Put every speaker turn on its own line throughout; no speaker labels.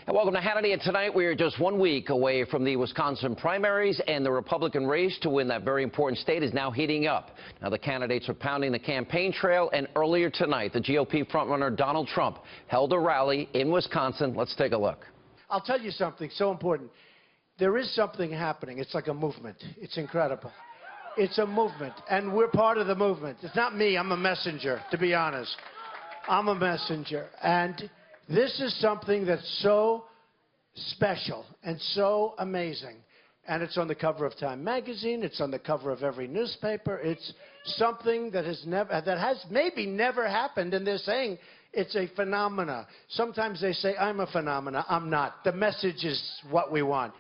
And welcome to Hannity. And tonight we are just 1 week away from the Wisconsin primaries, and the Republican race to win that very important state is now heating up. Now the candidates are pounding the campaign trail, and earlier tonight the GOP frontrunner Donald Trump held a rally in Wisconsin. Let's take a look.
I'll tell you something so important. There is something happening. It's like a movement. It's incredible. It's a movement, and we're part of the movement. It's not me. I'm a messenger, to be honest. I'm a messenger, and this is something that's so special and so amazing. And it's on the cover of Time magazine. It's on the cover of every newspaper. It's something that has maybe never happened, and they're saying it's a phenomena. Sometimes they say I'm a phenomena. I'm not. The message is what we want.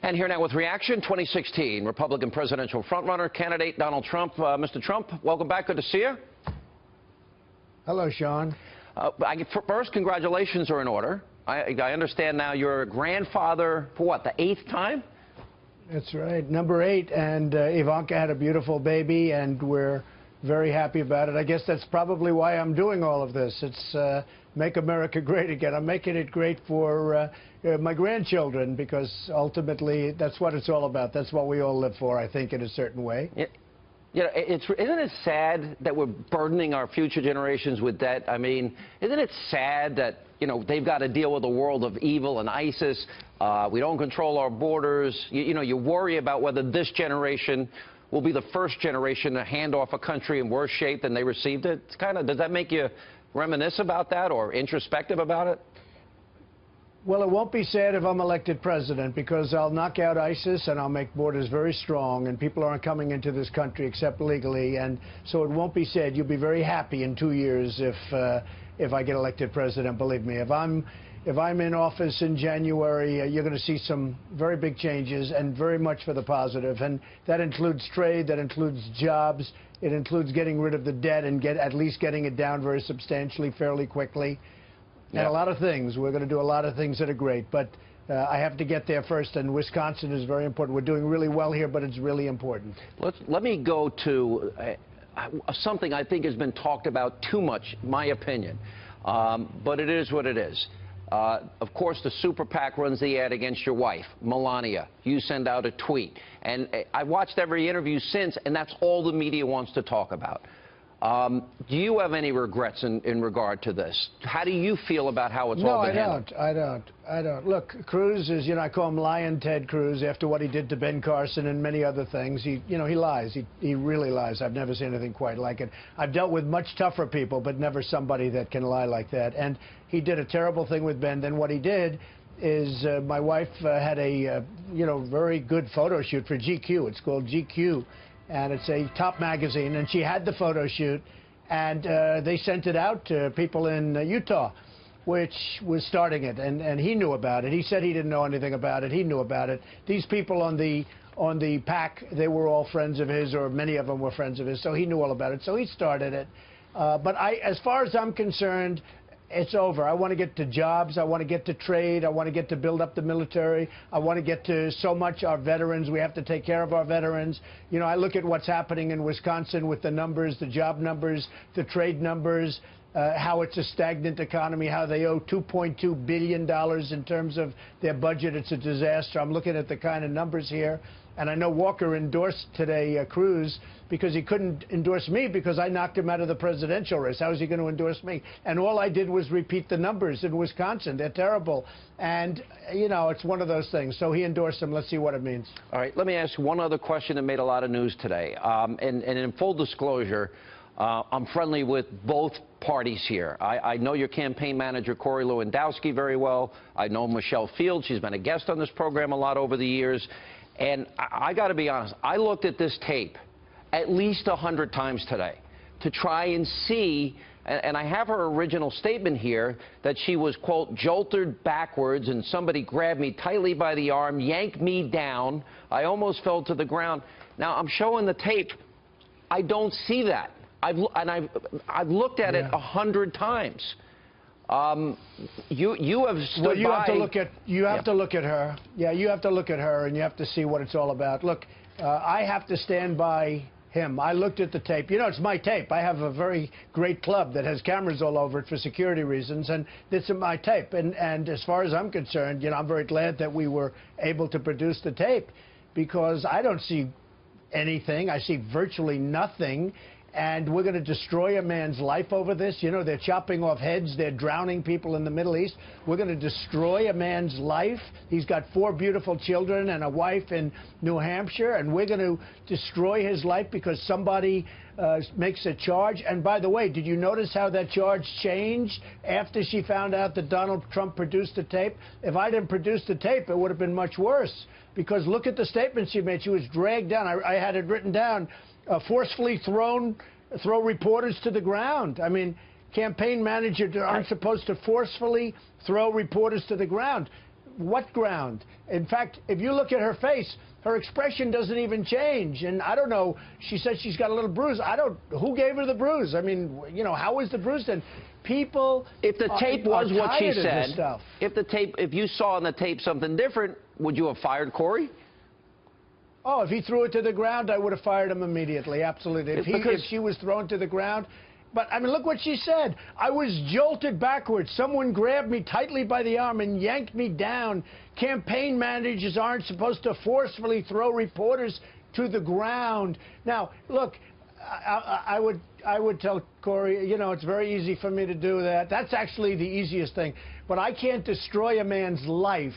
And here now with reaction, 2016 Republican presidential frontrunner candidate Donald Trump. Mr. Trump, welcome back. Good to see you.
Hello, Sean.
First, congratulations are in order. I understand now you're a grandfather for what, the 8th time?
That's right, number 8, and Ivanka had a beautiful baby, and we're very happy about it. I guess that's probably why I'm doing all of this. It's Make America Great Again. I'm making it great for my grandchildren, because ultimately that's what it's all about. That's what we all live for, I think, in a certain way.
You know, isn't it sad that we're burdening our future generations with debt? I mean, isn't it sad that, you know, they've got to deal with a world of evil and ISIS? We don't control our borders. You know, you worry about whether this generation will be the first generation to hand off a country in worse shape than they received it. It's kind of, does that make you reminisce about that or introspective about it?
Well, it won't be sad if I'm elected president, because I'll knock out ISIS and I'll make borders very strong, and people aren't coming into this country except legally, and so it won't be sad. You'll be very happy in 2 years if I get elected president. Believe me, if I'm in office in January, you're going to see some very big changes, and very much for the positive. And that includes trade, that includes jobs, it includes getting rid of the debt and at least getting it down very substantially, fairly quickly. And a lot of things. We're going to do a lot of things that are great, but I have to get there first, and Wisconsin is very important. We're doing really well here, but it's really important.
Let me go to something I think has been talked about too much, my opinion, but it is what it is. Of course, the super PAC runs the ad against your wife, Melania. You send out a tweet. And I watched every interview since, and that's all the media wants to talk about. Do you have any regrets in regard to this? How do you feel about how it's all been handled?
No, I don't. Look, Cruz is, you know, I call him Lion Ted Cruz after what he did to Ben Carson and many other things. He lies. He really lies. I've never seen anything quite like it. I've dealt with much tougher people, but never somebody that can lie like that. And he did a terrible thing with Ben. Then what he did is my wife had a, very good photo shoot for GQ. It's called GQ. And it's a top magazine, and she had the photo shoot, and they sent it out to people in Utah, which was starting it, and he knew about it. He said he didn't know anything about it. He knew about it. These people on the PAC, they were all friends of his, or many of them were friends of his, so he knew all about it. So he started it. But as far as I'm concerned, it's over. I want to get to jobs. I want to get to trade. I want to get to build up the military. I want to get to so much our veterans. We have to take care of our veterans. You know, I look at what's happening in Wisconsin with the numbers, the job numbers, the trade numbers, how it's a stagnant economy, how they owe $2.2 billion in terms of their budget. It's a disaster. I'm looking at the kind of numbers here. And I know Walker endorsed today Cruz, because he couldn't endorse me because I knocked him out of the presidential race. How is he going to endorse me? And all I did was repeat the numbers in Wisconsin. They're terrible. And, you know, it's one of those things. So he endorsed him. Let's see what it means.
All right. Let me ask one other question that made a lot of news today. And in full disclosure, I'm friendly with both parties here. I know your campaign manager, Corey Lewandowski, very well. I know Michelle Field. She's been a guest on this program a lot over the years. And I got to be honest, I looked at this tape at least 100 times today to try and see, and I have her original statement here, that she was, quote, jolted backwards and somebody grabbed me tightly by the arm, yanked me down. I almost fell to the ground. Now, I'm showing the tape. I don't see that. I've looked at it 100 times. You have stood
well, you
by.
Have to look at, you have to look at her. Yeah, you have to look at her, and you have to see what it's all about. Look, I have to stand by him. I looked at the tape. You know, it's my tape. I have a very great club that has cameras all over it for security reasons, and this is my tape. And as far as I'm concerned, you know, I'm very glad that we were able to produce the tape, because I don't see anything. I see virtually nothing. And we're going to destroy a man's life over this. You know, they're chopping off heads. They're drowning people in the Middle East. We're going to destroy a man's life. He's got 4 beautiful children and a wife in New Hampshire, and we're going to destroy his life because somebody makes a charge. And by the way, did you notice how that charge changed after she found out that Donald Trump produced the tape? If I didn't produce the tape, it would have been much worse, because look at the statement she made. She was dragged down. I had it written down. Forcefully throw reporters to the ground. I mean, campaign managers aren't supposed to forcefully throw reporters to the ground. What ground? In fact, if you look at her face, her expression doesn't even change. And I don't know, she said she's got a little bruise. Who gave her the bruise? I mean, you know, how was the bruise then? People
If the tape was what she said,
if
you saw on the tape something different, would you have fired Corey?
Oh, if he threw it to the ground, I would have fired him immediately, absolutely. If she was thrown to the ground. But, I mean, look what she said. I was jolted backwards. Someone grabbed me tightly by the arm and yanked me down. Campaign managers aren't supposed to forcefully throw reporters to the ground. Now, look, I would tell Corey, you know, it's very easy for me to do that. That's actually the easiest thing. But I can't destroy a man's life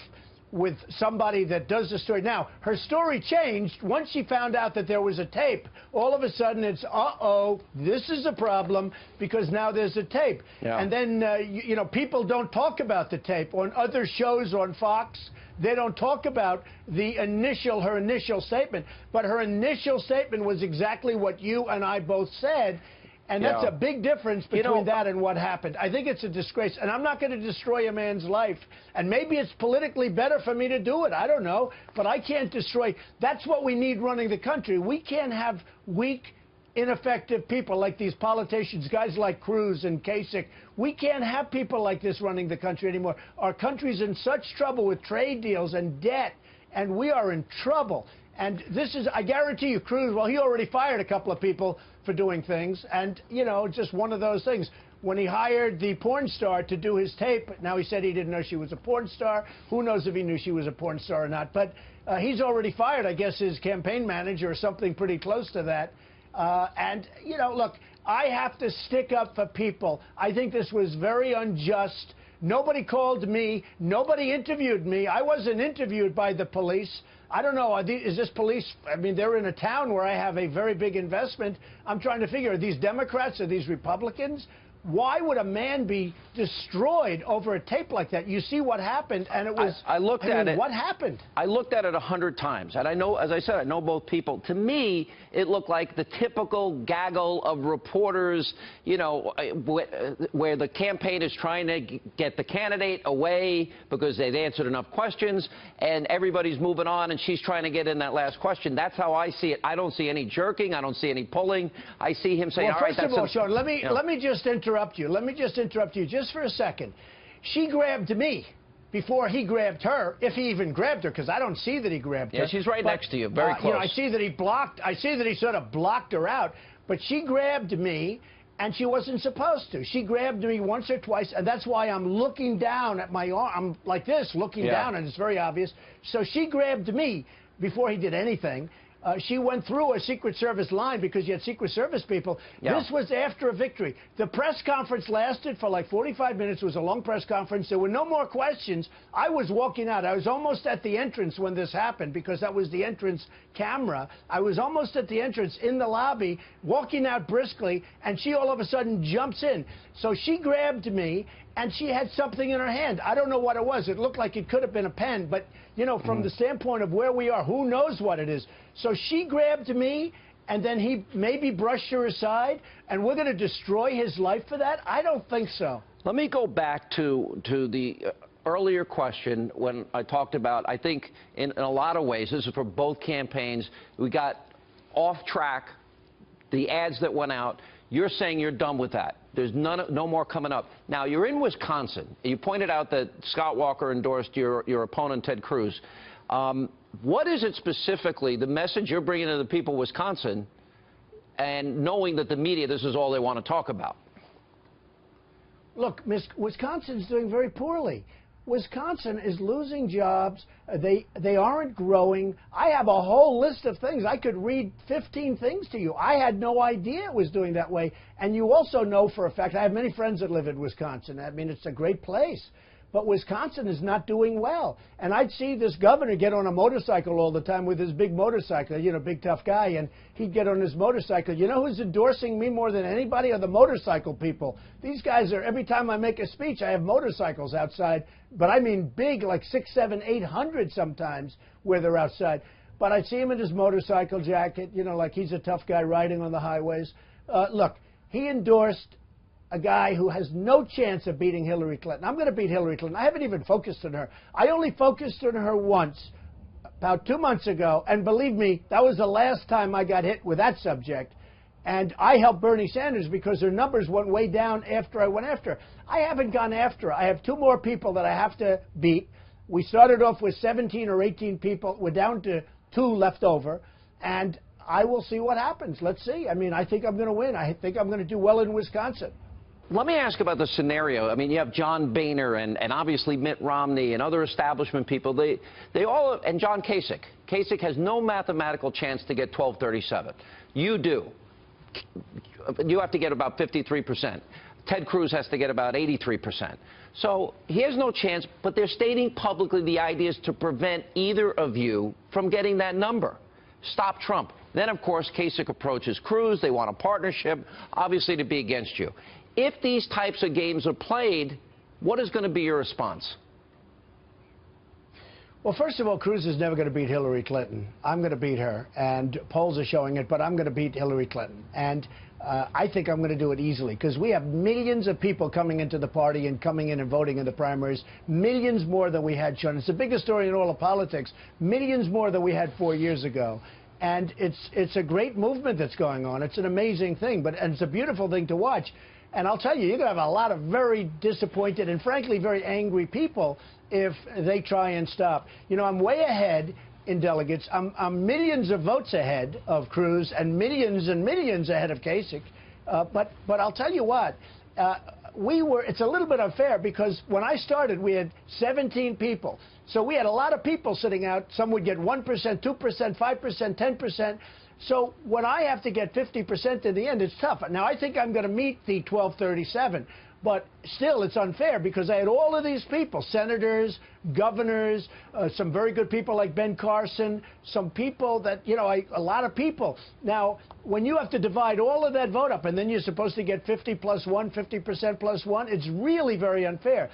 with somebody that does the story. Now, her story changed once she found out that there was a tape. All of a sudden, it's, uh-oh, this is a problem, because now there's a tape. Yeah. And then, you know, people don't talk about the tape. On other shows on Fox, they don't talk about her initial statement. But her initial statement was exactly what you and I both said. And that's a big difference between that and what happened. I think it's a disgrace. And I'm not going to destroy a man's life. And maybe it's politically better for me to do it. I don't know. But I can't destroy. That's what we need running the country. We can't have weak, ineffective people like these politicians, guys like Cruz and Kasich. We can't have people like this running the country anymore. Our country's in such trouble with trade deals and debt, and we are in trouble. And this is, I guarantee you, Cruz, well, he already fired a couple of people for doing things. And, you know, just one of those things. When he hired the porn star to do his tape, now he said he didn't know she was a porn star. Who knows if he knew she was a porn star or not. But he's already fired, I guess, his campaign manager or something pretty close to that. And, you know, look, I have to stick up for people. I think this was very unjust. Nobody called me. Nobody interviewed me. I wasn't interviewed by the police. I don't know, is this police, I mean, they're in a town where I have a very big investment. I'm trying to figure, are these Democrats, are these Republicans? Why would a man be destroyed over a tape like that? You see what happened, and it was,
I looked at it.
What happened?
I looked at it 100 times, and I know, as I said, I know both people. To me, it looked like the typical gaggle of reporters, you know, where the campaign is trying to get the candidate away because they've answered enough questions, and everybody's moving on, and she's trying to get in that last question. That's how I see it. I don't see any jerking. I don't see any pulling. I see him saying,
well,
all right, that's...
First of all, Sean, let me just interrupt you. Let me just interrupt you just for a second. She grabbed me before he grabbed her, if he even grabbed her, because I don't see that he grabbed her.
Yeah, she's right next to you, very close.
You know, I see that he sort of blocked her out, but she grabbed me, and she wasn't supposed to. She grabbed me once or twice, and that's why I'm looking down at my arm. I'm like this, looking down, and it's very obvious. So she grabbed me before he did anything. She went through a Secret Service line because you had Secret Service people. Yeah. This was after a victory. The press conference lasted for like 45 minutes. It was a long press conference. There were no more questions. I was walking out. I was almost at the entrance when this happened because that was the entrance camera. I was almost at the entrance in the lobby, walking out briskly, and she all of a sudden jumps in. So she grabbed me, and she had something in her hand. I don't know what it was. It looked like it could have been a pen, but, you know, from the standpoint of where we are, who knows what it is. So she grabbed me, and then he maybe brushed her aside, and we're going to destroy his life for that? I don't think so.
Let me go back to the earlier question when I talked about, I think, in a lot of ways, this is for both campaigns, we got off track, the ads that went out. You're saying you're done with that. There's no more coming up. Now, you're in Wisconsin. You pointed out that Scott Walker endorsed your opponent, Ted Cruz. What is it specifically, the message you're bringing to the people of Wisconsin, and knowing that the media, this is all they want to talk about?
Look, Wisconsin's doing very poorly. Wisconsin is losing jobs. They aren't growing. I have a whole list of things. I could read 15 things to you. I had no idea it was doing that way. And you also know for a fact, I have many friends that live in Wisconsin. I mean, it's a great place. But Wisconsin is not doing well. And I'd see this governor get on a motorcycle all the time with his big motorcycle, you know, big tough guy, and he'd get on his motorcycle. You know who's endorsing me more than anybody? Are the motorcycle people. These guys are, every time I make a speech, I have motorcycles outside, but I mean big, like 600, 700, 800 sometimes where they're outside. But I'd see him in his motorcycle jacket, you know, like he's a tough guy riding on the highways. Look, he endorsed a guy who has no chance of beating Hillary Clinton. I'm going to beat Hillary Clinton. I haven't even focused on her. I only focused on her once, about 2 months ago, and believe me, that was the last time I got hit with that subject. And I helped Bernie Sanders because her numbers went way down after I went after her. I haven't gone after her. I have 2 more people that I have to beat. We started off with 17 or 18 people. We're down to 2 left over. And I will see what happens. Let's see. I mean, I think I'm going to win. I think I'm going to do well in Wisconsin.
Let me ask about the scenario. I mean, you have John Boehner and obviously Mitt Romney and other establishment people. They all, and John Kasich. Kasich has no mathematical chance to get 1237. You do. You have to get about 53%. Ted Cruz has to get about 83%. So he has no chance, but they're stating publicly the idea is to prevent either of you from getting that number. Stop Trump. Then, of course, Kasich approaches Cruz. They want a partnership, obviously, to be against you. If these types of games are played, what is going to be your response?
Well, first of all, Cruz is never going to beat Hillary Clinton. I'm going to beat her, and polls are showing it, but I'm going to beat Hillary Clinton. And I think I'm going to do it easily because we have millions of people coming into the party and coming in and voting in the primaries, millions more than we had, Sean. It's the biggest story in all of politics, millions more than we had 4 years ago. And it's a great movement that's going on. It's an amazing thing, and it's a beautiful thing to watch. And I'll tell you, you're going to have a lot of very disappointed and, frankly, very angry people if they try and stop. You know, I'm way ahead in delegates. I'm millions of votes ahead of Cruz and millions ahead of Kasich. But I'll tell you what, it's a little bit unfair because when I started, we had 17 people. So we had a lot of people sitting out. Some would get 1%, 2%, 5%, 10%. So when I have to get 50% in the end, it's tough. Now, I think I'm going to meet the 1237, but still it's unfair because I had all of these people, senators, governors, some very good people like Ben Carson, some people that, you know, a lot of people. Now, when you have to divide all of that vote up and then you're supposed to get 50 plus 1, 50% plus 1, it's really very unfair.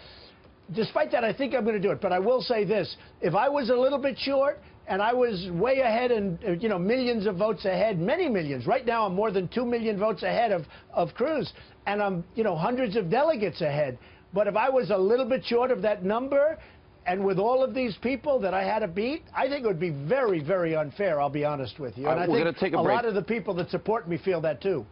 Despite that, I think I'm going to do it. But I will say this. If I was a little bit short, and I was way ahead and, you know, millions of votes ahead, many millions. Right now, I'm more than 2 million votes ahead of Cruz. And I'm, you know, hundreds of delegates ahead. But if I was a little bit short of that number, and with all of these people that I had to beat, I think it would be very, very unfair, I'll be honest with you. And I think a lot of the people that support me feel that, too.